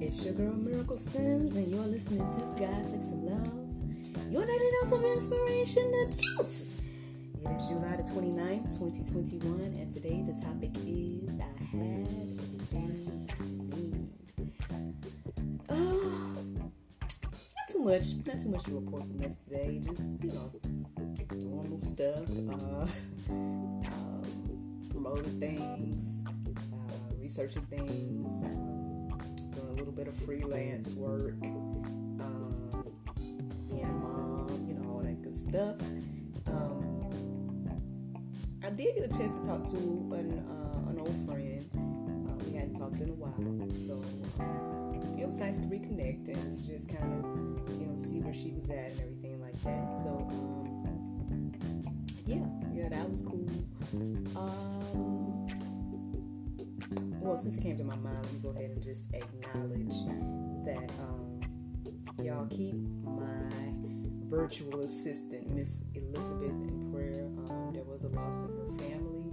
It's your girl Miracle Sims, and you're listening to God, Sex, and Love. Your daily dose of inspiration, the juice. It is July the 29th, 2021, and today the topic is I have everything I need. Not too much to report from yesterday. Just normal stuff. Promoting things, researching things. Doing a little bit of freelance work, being a mom, all that good stuff. I did get a chance to talk to an old friend. We hadn't talked in a while, so it was nice to reconnect and to just kind of, see where she was at and everything like that. So, yeah, that was cool. Well, since it came to my mind, let me go ahead and just acknowledge that y'all keep my virtual assistant, Miss Elizabeth, in prayer. There was a loss in her family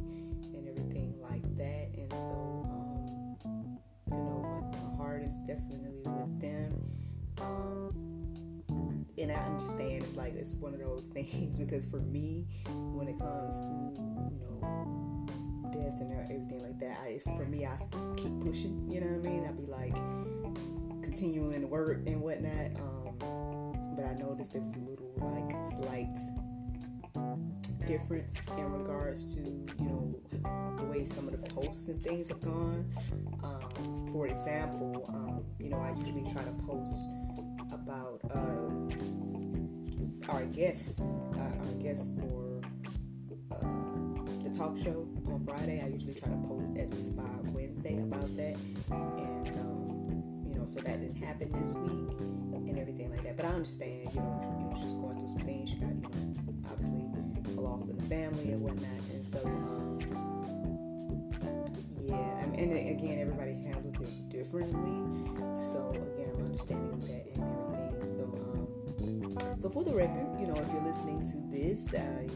and everything like that, and so my heart is definitely with them. And I understand it's one of those things because for me, when it comes to death and everything like that, I keep pushing, I'd be like continuing to work and whatnot, but I noticed there was a little slight difference in regards to the way some of the posts and things have gone. For example, I usually try to post about our guest for the talk show on Friday. I usually try to post at least by Wednesday about that, and so that didn't happen this week and everything like that. But I understand, she's going through some things. She got, obviously a loss in the family and whatnot, and so and again, everybody handles it differently. So again, I'm understanding of that and everything. So for the record, if you're listening to this,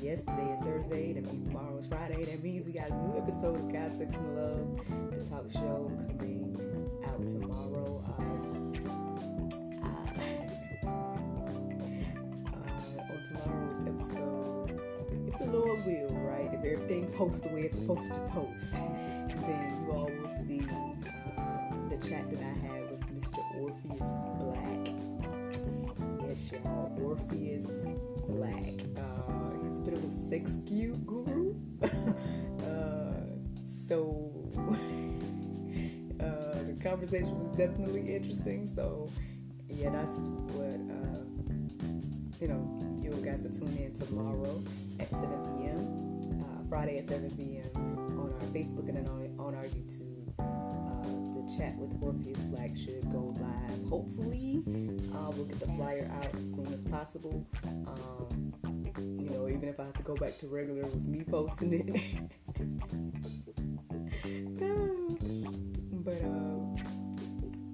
yes, today is Thursday. That means tomorrow is Friday. That means we got a new episode of God, Sex, and Love, the talk show, coming out tomorrow. On tomorrow's episode, if the Lord will, right? If everything posts the way it's supposed to post, then you all will see the chat that I had with Mr. Orpheus Black. Yes, y'all, Orpheus Black. He's a bit of a sex guru. So the conversation was definitely interesting. So yeah, that's what you guys are tuning in tomorrow at 7 p.m. Friday at 7 p.m. on our Facebook and then on our YouTube. The chat with Orpheus Black should go live. Hopefully, we'll get the flyer out as soon as possible. Even if I have to go back to regular with me posting it.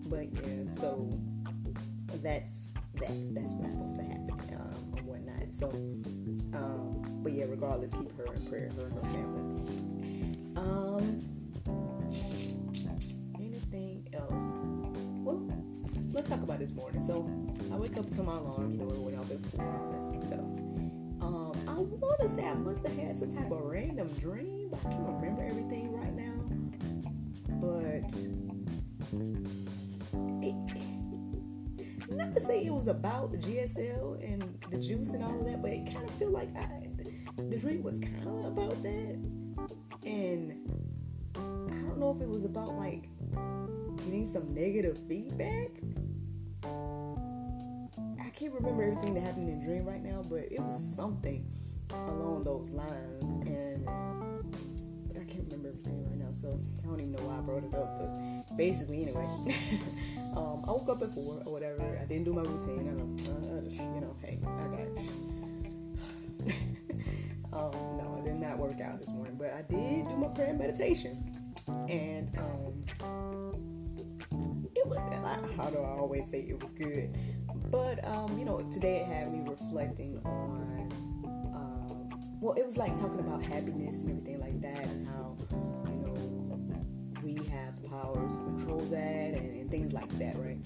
But yeah, so that's what's supposed to happen and whatnot. So, but yeah, regardless, keep her in prayer, her and her family. Anything else? Well, let's talk about this morning. So I wake up to my alarm, it went off at 4, all that stuff. I want to say I must have had some type of random dream, but I can't remember everything right now. But not to say it was about the GSL and the juice and all of that, but it kind of feel like the dream was kind of about that. And I don't know if it was about getting some negative feedback. I can't remember everything that happened in the dream right now, but it was something along those lines, but I can't remember everything right now, so I don't even know why I brought it up. But basically, anyway, I woke up at 4 or whatever. I didn't do my routine. Hey, I got it. No, I did not work out this morning, but I did do my prayer and meditation, and it was. How do I always say it was good? But today it had me reflecting on. It was talking about happiness and everything like that, and how we we have the power to control that and things like that, right?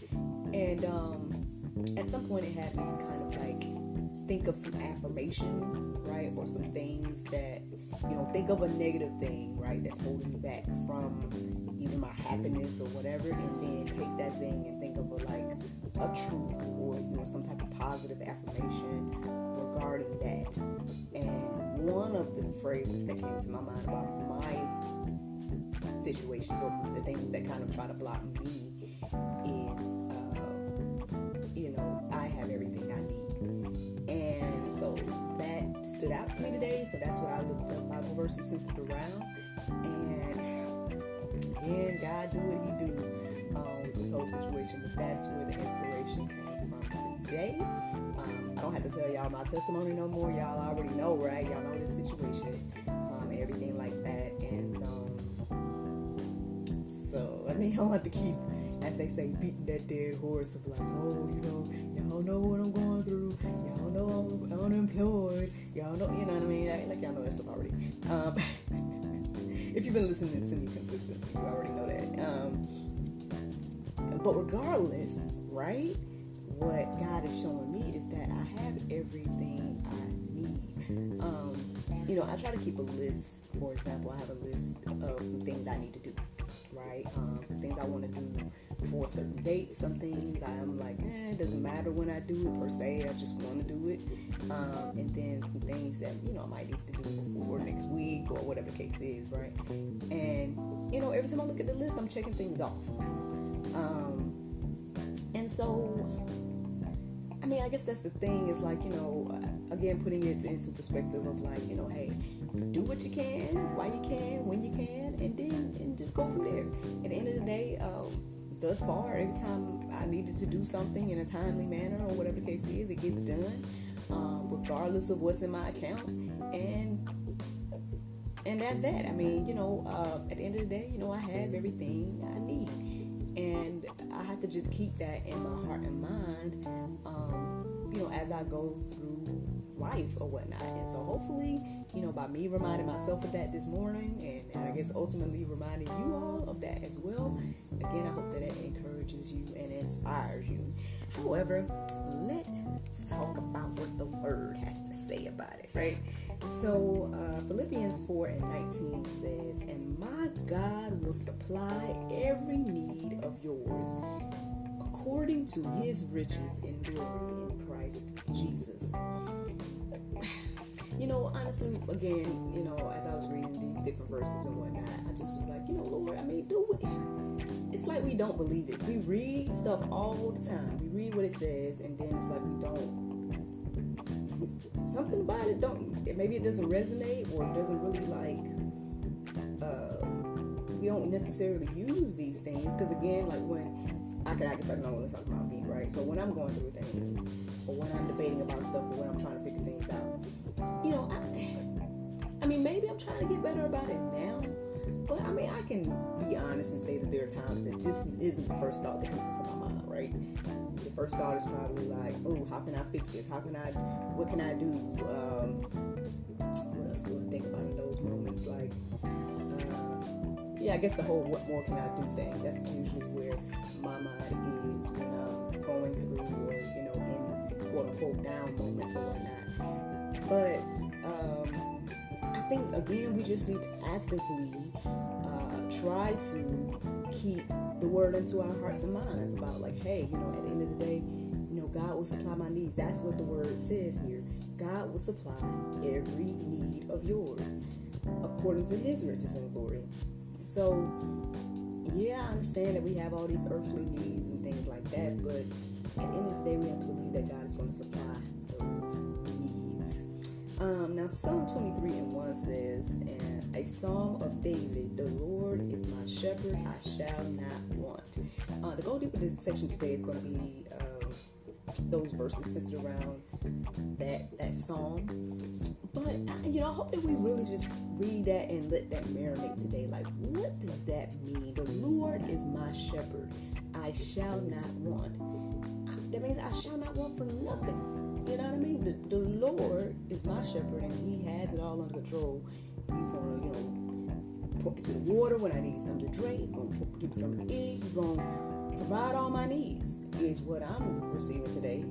And at some point it had me to kind of like think of some affirmations, right? Or some things that, think of a negative thing, right? That's holding you back from either my happiness or whatever, and then take that thing and think of a truth or, some type of positive affirmation regarding that. And one of the phrases that came to my mind about my situations or the things that kind of try to block me is, I have everything I need. And so that stood out to me today. So that's what I looked up Bible verses centered around. And again, God do what He do with this whole situation. But that's where the inspiration came from today. I don't have to tell y'all my testimony no more. Y'all already know, right? Y'all know this situation, everything like that. And so, I don't have to keep, as they say, beating that dead horse of like, oh, y'all know what I'm going through. Y'all know I'm unemployed. Y'all know, you know what I mean? Like y'all know that stuff already. If you've been listening to me consistently, you already know that. But regardless, right? What God is showing me is that I have everything I need. I try to keep a list. For example, I have a list of some things I need to do, right? Some things I want to do for a certain date. Some things I'm like, it doesn't matter when I do it per se. I just want to do it. And then some things that, I might need to do before next week or whatever the case is, right? And, every time I look at the list, I'm checking things off. And so, I guess that's the thing is like, again, putting it into perspective of like, hey, do what you can, while you can, when you can, and just go from there. At the end of the day, thus far, every time I needed to do something in a timely manner or whatever the case is, it gets done, regardless of what's in my account. And that's that. At the end of the day, I have everything I need. And I have to just keep that in my heart and mind, as I go through life or whatnot. And so hopefully, by me reminding myself of that this morning, and I guess ultimately reminding you all of that as well, again, I hope that it encourages you and inspires you. However, let's talk about what the Word has to say about it, right? So, Philippians 4:19 says, "And my God will supply every need of yours according to His riches in glory in Christ Jesus." Honestly, again, as I was reading these different verses and whatnot, I just was like, Lord, do it. It's like we don't believe this. We read stuff all the time. We read what it says, and then it's like we don't. Something about it maybe it doesn't resonate, or it doesn't really we don't necessarily use these things, because again, like when I guess I know what I'm talking about me, right? So when I'm going through things, or when I'm debating about stuff, or when I'm trying to figure things out, maybe I'm trying to get better about it now, but I can be honest and say that there are times that this isn't the first thought that comes into my mind, right? The first thought is probably like, oh, how can I fix this? What can I do? What else do I think about in those moments? Like, I guess the whole what more can I do thing. That's usually where my mind is when I'm going through, or, in quote unquote down moments or whatnot. But, I think, again, we just need to actively try to keep the Word into our hearts and minds about like, hey, at the end of the day, God will supply my needs. That's what the Word says here. God will supply every need of yours according to His riches and glory. So, I understand that we have all these earthly needs and things like that, but at the end of the day, we have to believe that God is going to supply those needs. Now, Psalm 23:1 says, a psalm of David, the Lord is my shepherd, I shall not want. The go deeper this section today is going to be those verses centered around that psalm. But, I hope that we really just read that and let that marinate today. Like, what does that mean? The Lord is my shepherd, I shall not want. That means I shall not want for nothing. You know what I mean? The Lord is my shepherd, and He has it all under control. He's going to, put me to the water when I need something to drink. He's going to give me something to eat. He's going to provide all my needs, is what I'm receiving today.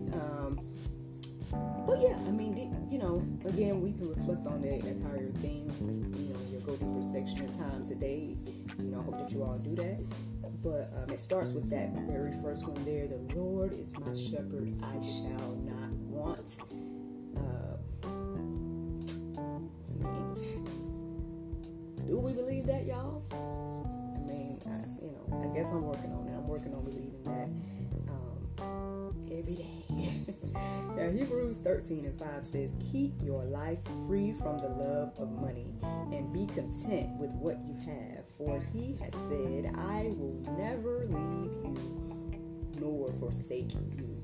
But yeah, I mean, again, we can reflect on the entire thing, your Go Deeper section of time today. I hope that you all do that. But it starts with that very first one there. The Lord is my shepherd, I shall not want. Do we believe that, y'all? I guess I'm working on it. I'm working on believing that every day. Now, Hebrews 13:5 says, keep your life free from the love of money and be content with what you have. For he has said, I will never leave you nor forsake you.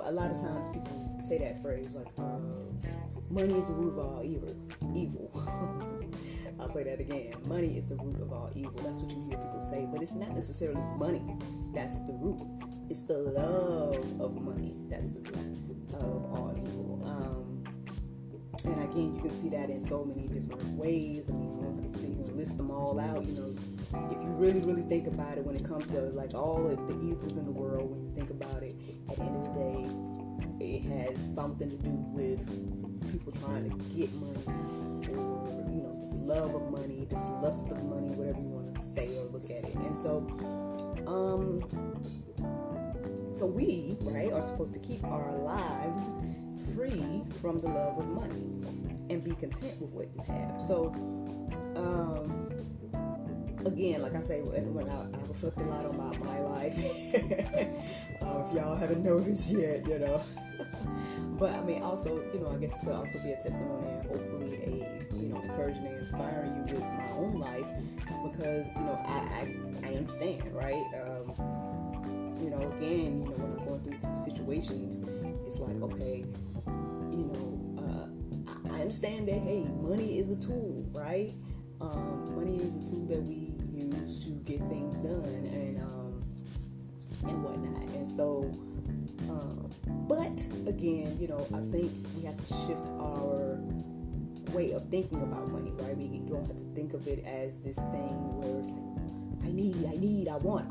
A lot of times people say that phrase like, money is the root of all evil. I'll say that again. Money is the root of all evil. That's what you hear people say. But it's not necessarily money that's the root. It's the love of money that's the root of all evil. And again, you can see that in so many different ways. I mean, I'm not going to sit here and list them all out. If you really, really think about it, when it comes to like all of the evils in the world, when you think about it, at the end of the day, it has something to do with people trying to get money, or this love of money, this lust of money, whatever you want to say or look at it. And so we, right, are supposed to keep our lives free from the love of money and be content with what you have. So again, like I say, when I reflect a lot about my life, if y'all haven't noticed yet, but I mean, also, I guess to also be a testimony and hopefully encouraging and inspiring you with my own life, because, I understand, right? Again, when I'm going through situations, it's like, okay, I understand that, hey, money is a tool, right? Money is a tool that we use to get things done and whatnot. And so, but again, I think we have to shift our way of thinking about money, right? We don't have to think of it as this thing where it's like, I need, I want.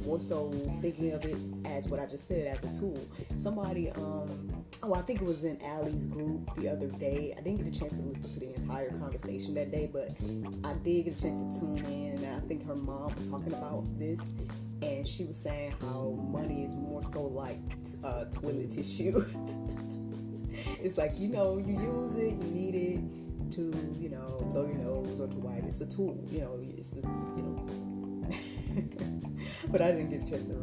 More so thinking of it as what I just said, as a tool. Somebody, I think it was in Allie's group the other day. I didn't get a chance to listen to the entire conversation that day, but I did get a chance to tune in, and I think her mom was talking about this, and she was saying how money is more so like toilet tissue. It's like, you use it, you need it to, blow your nose or to wipe. It's a tool, But I didn't get a chance to,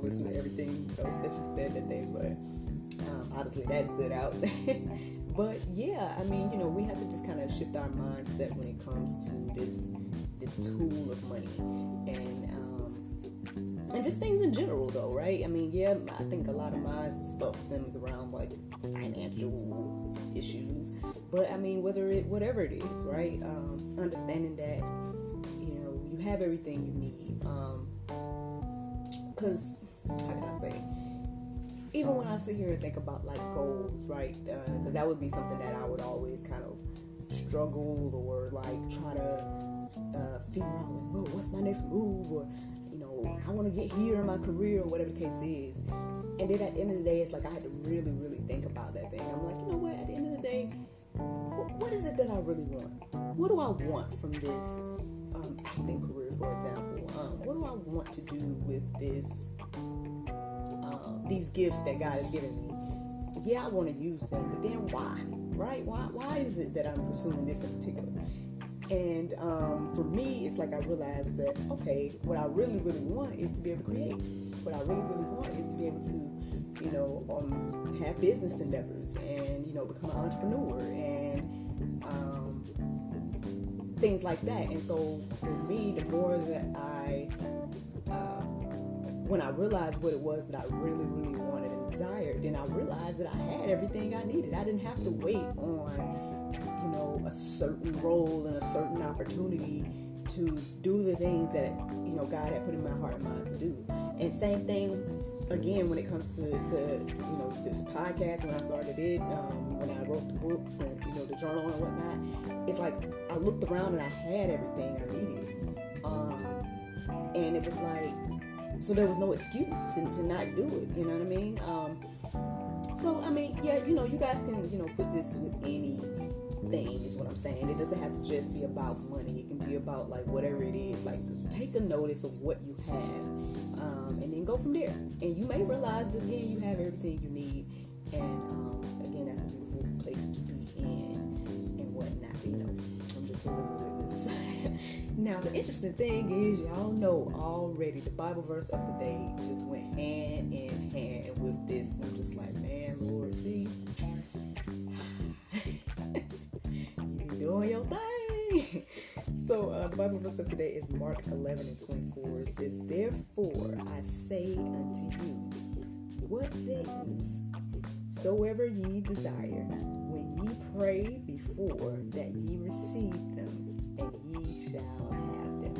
listen to everything else that she said that day, but obviously that stood out. But yeah, I mean, we have to just kind of shift our mindset when it comes to this tool of money, and just things in general, though, right? I mean, yeah, I think a lot of my stuff stems around like financial issues, but I mean, whatever it is, right? Understanding that you have everything you need, because how can I say? Even when I sit here and think about like goals, right? Because that would be something that I would always kind of struggle or like try to figure out, like, well, what's my next move, or I want to get here in my career, or whatever the case is. And then at the end of the day, it's like I had to really, really think about that thing. I'm like, what? At the end of the day, what is it that I really want? What do I want from this acting career, for example? What do I want to do with these gifts that God has given me? Yeah, I want to use them, but then why? Right? Why is it that I'm pursuing this in particular? And for me, it's like I realized that, okay, what I really, really want is to be able to create. What I really, really want is to be able to, have business endeavors and, become an entrepreneur and things like that. And so for me, the more that when I realized what it was that I really, really wanted and desired, then I realized that I had everything I needed. I didn't have to wait on, a certain role and a certain opportunity to do the things that God had put in my heart and mind to do. And same thing again when it comes to this podcast. When I started it, when I wrote the books and the journal and whatnot, it's like I looked around and I had everything I needed, and it was like, so there was no excuse to not do it. You know what I mean? So I mean, yeah, you guys can put this with anything is what I'm saying. It doesn't have to just be about money. It can be about like whatever it is. Like take a notice of what you have, and then go from there. And you may realize that again you have everything you need, and again that's a beautiful place to be in and whatnot. I'm just a little witness. Now the interesting thing is, y'all know already the Bible verse of today just went hand in hand with this. And I'm just like, man, Lord, see. Doing your thing. So the Bible verse of today is Mark 11:24. It says, "Therefore I say unto you, what things soever ye desire, when ye pray before, that ye receive them, and ye shall have them."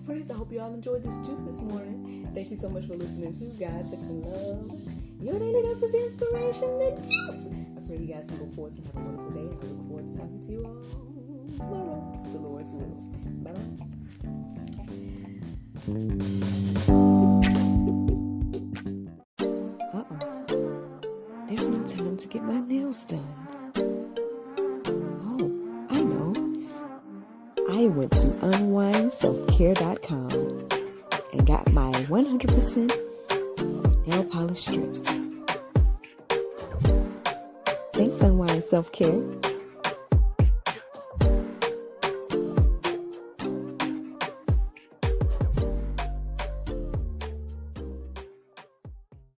Friends, I hope you all enjoyed this juice this morning. Thank you so much for listening to God, Sex, and Love, your daily dose of inspiration, the juice. I pray you guys can go forth and have a wonderful day. And I look forward to talking to you all tomorrow, if the Lord's will. Bye-bye. There's no time to get my nails done. Oh, I know. I went to UnwindSelfCare.com and got my 100% nail polish strips. Thanks, Unwind Self Care.